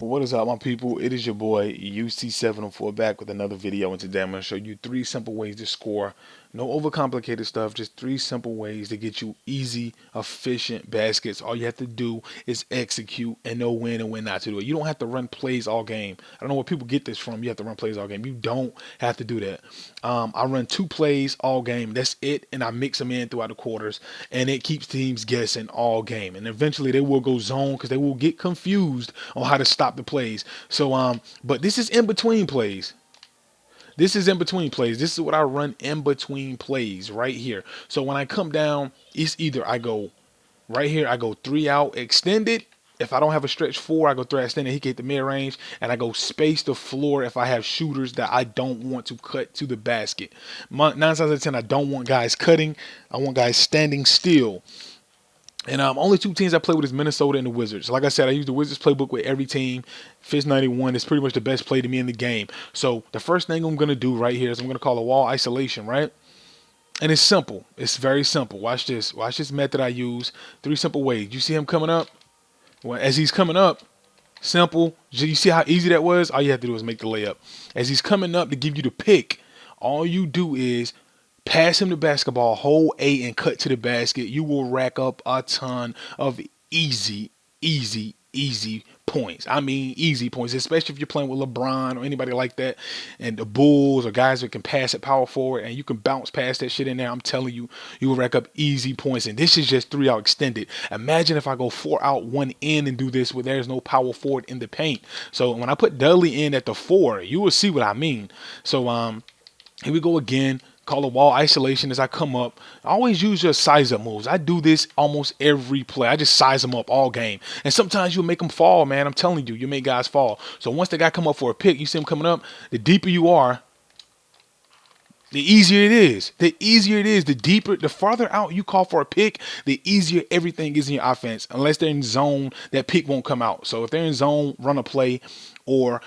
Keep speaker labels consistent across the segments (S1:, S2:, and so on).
S1: What is up, my people? It is your boy UC704 back with another video, and today I'm going to show you 3 simple ways to score. No overcomplicated stuff, just 3 simple ways to get you easy, efficient baskets. All you have to do is execute and know when and when not to do it. You don't have to run plays all game. I don't know where people get this from. You have to run plays all game. You don't have to do that. I run 2 plays all game. That's it, and I mix them in throughout the quarters, and it keeps teams guessing all game. And eventually they will go zone because they will get confused on how to stop the plays. But this is in between plays. This is in between plays. This is what I run in between plays right here. So when I come down, it's either I go right here, I go 3 out extended. If I don't have a stretch 4, I go 3 out extended. He can hit the mid range, and I go space the floor if I have shooters that I don't want to cut to the basket. 9 times out of 10, I don't want guys cutting. I want guys standing still. And only 2 teams I play with is Minnesota and the Wizards. Like I said, I use the Wizards playbook with every team. Fizz 91 is pretty much the best play to me in the game. So the first thing I'm going to do right here is I'm going to call a wall isolation, right? And it's simple. It's very simple. Watch this. Watch this method I use. 3 simple ways. You see him coming up? Well, as he's coming up, simple. You see how easy that was? All you have to do is make the layup. As he's coming up to give you the pick, all you do is pass him the basketball, hold A, and cut to the basket. You will rack up a ton of easy points. I mean, easy points, especially if you're playing with LeBron or anybody like that, and the Bulls or guys that can pass it power forward, and you can bounce past that shit in there. I'm telling you, you will rack up easy points. And this is just 3 out extended. Imagine if I go 4 out, 1 in, and do this where there's no power forward in the paint. So when I put Dudley in at the 4, you will see what I mean. So here we go again. Call a wall isolation as I come up. I always use your size up moves. I do this almost every play. I just size them up all game. And sometimes you'll make them fall, man. I'm telling you, you make guys fall. So once the guy come up for a pick, you see him coming up, the deeper you are, the easier it is. The easier it is, the deeper, the farther out you call for a pick, the easier everything is in your offense. Unless they're in zone, that pick won't come out. So if they're in zone, run a play, or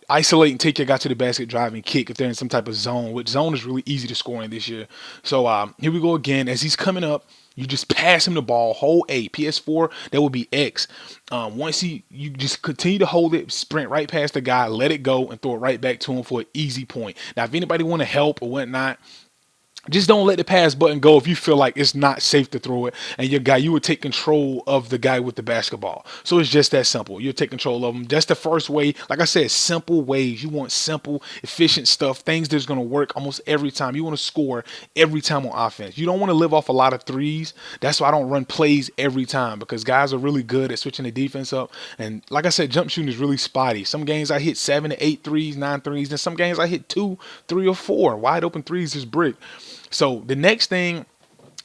S1: isolate and take your guy to the basket, drive and kick if they're in some type of zone, which zone is really easy to score in this year. So here we go again. As he's coming up, you just pass him the ball, hold A. PS4, that would be X. You just continue to hold it, sprint right past the guy, let it go, and throw it right back to him for an easy point. Now, if anybody want to help or whatnot, just don't let the pass button go if you feel like it's not safe to throw it, and you would take control of the guy with the basketball. So it's just that simple. You'll take control of them. That's the first way. Like I said, simple ways. You want simple, efficient stuff, things that's going to work almost every time. You want to score every time on offense. You don't want to live off a lot of threes. That's why I don't run plays every time, because guys are really good at switching the defense up. And like I said, jump shooting is really spotty. Some games I hit 7 to 8 threes, 9 threes, and some games I hit 2, 3, or 4. Wide open threes is brick. So the next thing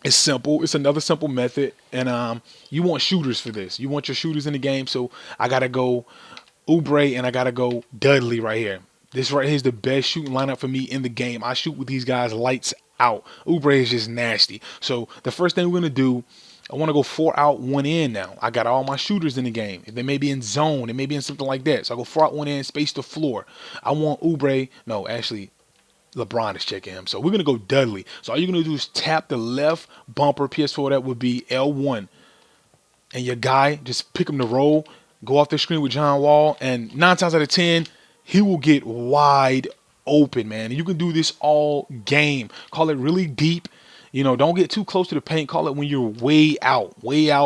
S1: is simple. It's another simple method, and you want shooters for this. You want your shooters in the game. So I gotta go Oubre and I gotta go Dudley right here. This right here is the best shooting lineup for me in the game. I shoot with these guys lights out. Oubre is just nasty. So the first thing we're gonna do, I want to go 4 out, 1 in now. I got all my shooters in the game. They may be in zone. They may be in something like that. So I go 4 out, 1 in, space the floor. I want Oubre. No, actually, LeBron is checking him. So we're going to go Dudley. So all you're going to do is tap the left bumper. PS4, that would be L1. And your guy, just pick him to roll. Go off the screen with John Wall. And 9 times out of 10, he will get wide open, man. And you can do this all game. Call it really deep. Don't get too close to the paint. Call it when you're way out. As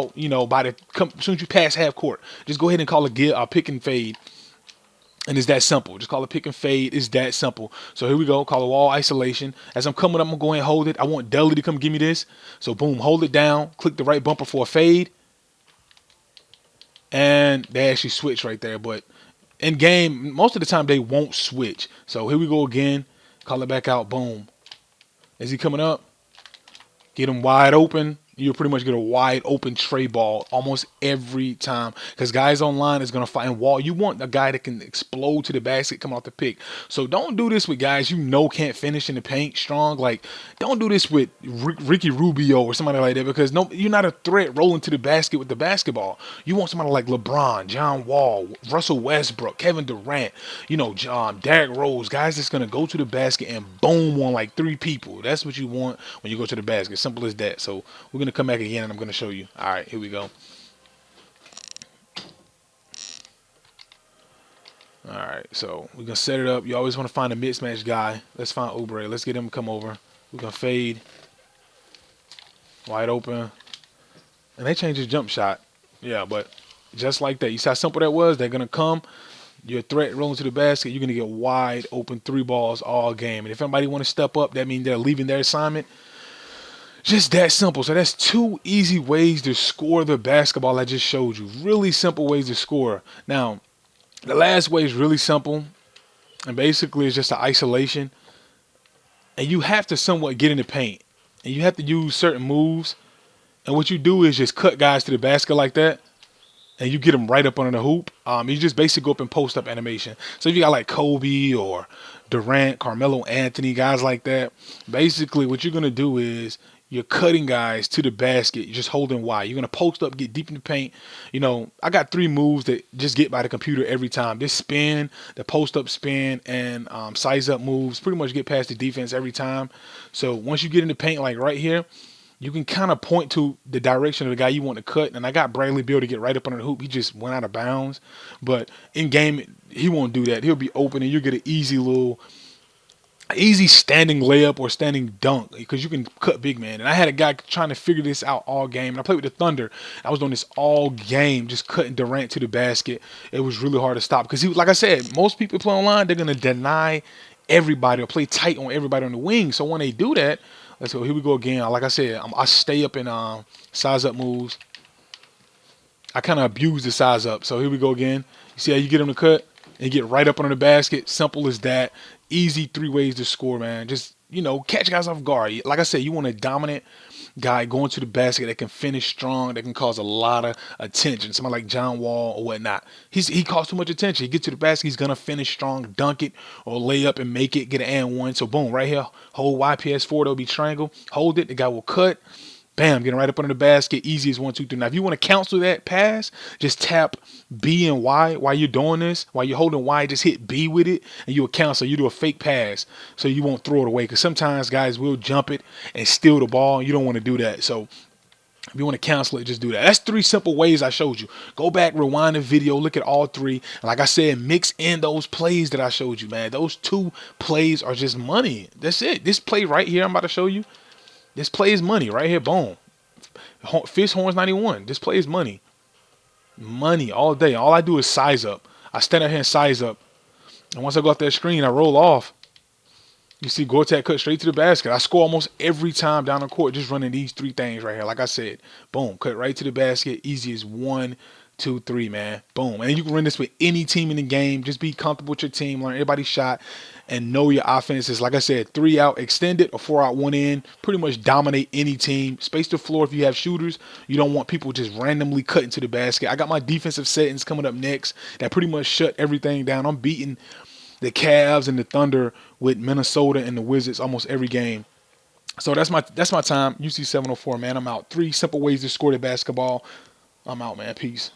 S1: soon as you pass half court. Just go ahead and call a pick and fade. And it's that simple. Just call it pick and fade. It's that simple. So here we go. Call a wall isolation. As I'm coming up, I'm going to go ahead and hold it. I want Dudley to come give me this. So boom, hold it down. Click the right bumper for a fade. And they actually switch right there. But in game, most of the time they won't switch. So here we go again. Call it back out. Boom. Is he coming up? Get him wide open. You'll pretty much get a wide open tray ball almost every time, because guys online is going to find Wall. You want a guy that can explode to the basket, come off the pick. So don't do this with guys can't finish in the paint strong. Like, don't do this with Ricky Rubio or somebody like that, because you're not a threat rolling to the basket with the basketball. You want somebody like LeBron, John Wall, Russell Westbrook, Kevin Durant, Derrick Rose, guys that's going to go to the basket and boom on like 3 people. That's what you want when you go to the basket. Simple as that. So we're going to come back again and I'm going to show you. All right, here we go. All right, so we're gonna set it up. You always want to find a mismatch guy. Let's find Oubre. Let's get him to come over. We're gonna fade, wide open, and they changed his jump shot. Yeah, but just like that, you see how simple that was. They're gonna come. Your threat rolling to the basket. You're gonna get wide open 3 balls all game. And if anybody want to step up, that means they're leaving their assignment. Just that simple. So that's 2 easy ways to score the basketball I just showed you. Really simple ways to score. Now, the last way is really simple, and basically it's just an isolation. And you have to somewhat get in the paint, and you have to use certain moves. And what you do is just cut guys to the basket like that, and you get them right up under the hoop. You just basically go up and post up animation. So if you got like Kobe or Durant, Carmelo Anthony, guys like that, basically what you're gonna do is you're cutting guys to the basket. You're just holding wide. You're gonna post up, get deep in the paint. I got 3 moves that just get by the computer every time. This spin, the post up spin, and size up moves pretty much get past the defense every time. So once you get in the paint, like right here, you can kind of point to the direction of the guy you want to cut. And I got Bradley Beal to get right up under the hoop. He just went out of bounds. But in game, he won't do that. He'll be open, and you get an easy standing layup or standing dunk because you can cut big man. And I had a guy trying to figure this out all game. And I played with the Thunder. I was doing this all game, just cutting Durant to the basket. It was really hard to stop because like I said, most people play online, they're going to deny everybody or play tight on everybody on the wing. So when they do that, let's go. Here we go again. Like I said, I stay up in size up moves. I kind of abuse the size up. So here we go again. You see how you get him to cut and get right up under the basket. Simple as that. Easy 3 ways to score, man. Just, catch guys off guard. Like I said, you want a dominant guy going to the basket that can finish strong, that can cause a lot of attention. Somebody like John Wall or whatnot. He calls too much attention. He gets to the basket, he's gonna finish strong, dunk it, or lay up and make it, get an and one. So boom, right here, hold YPS4, there'll be triangle. Hold it, the guy will cut. Bam, getting right up under the basket. Easy as 1, 2, 3. Now, if you want to cancel that pass, just tap B and Y while you're doing this. While you're holding Y, just hit B with it, and you will cancel. You do a fake pass, so you won't throw it away. Because sometimes guys will jump it and steal the ball. You don't want to do that. So if you want to cancel it, just do that. That's 3 simple ways I showed you. Go back, rewind the video, look at all 3. And like I said, mix in those plays that I showed you, man. Those 2 plays are just money. That's it. This play right here I'm about to show you, this play is money right here. Boom. Fish Horns 91. This play is money. Money all day. All I do is size up. I stand out here and size up. And once I go off that screen, I roll off. You see Gortat cut straight to the basket. I score almost every time down the court just running these 3 things right here. Like I said, boom, cut right to the basket. Easy as 1, 2, 3, man. Boom. And you can run this with any team in the game. Just be comfortable with your team. Learn everybody's shot. And know your offenses. Like I said, 3 out extended or 4 out 1 in. Pretty much dominate any team. Space the floor if you have shooters. You don't want people just randomly cutting to the basket. I got my defensive settings coming up next that pretty much shut everything down. I'm beating the Cavs and the Thunder with Minnesota and the Wizards almost every game. So that's my time. UC 704, man. I'm out. 3 simple ways to score the basketball. I'm out, man. Peace.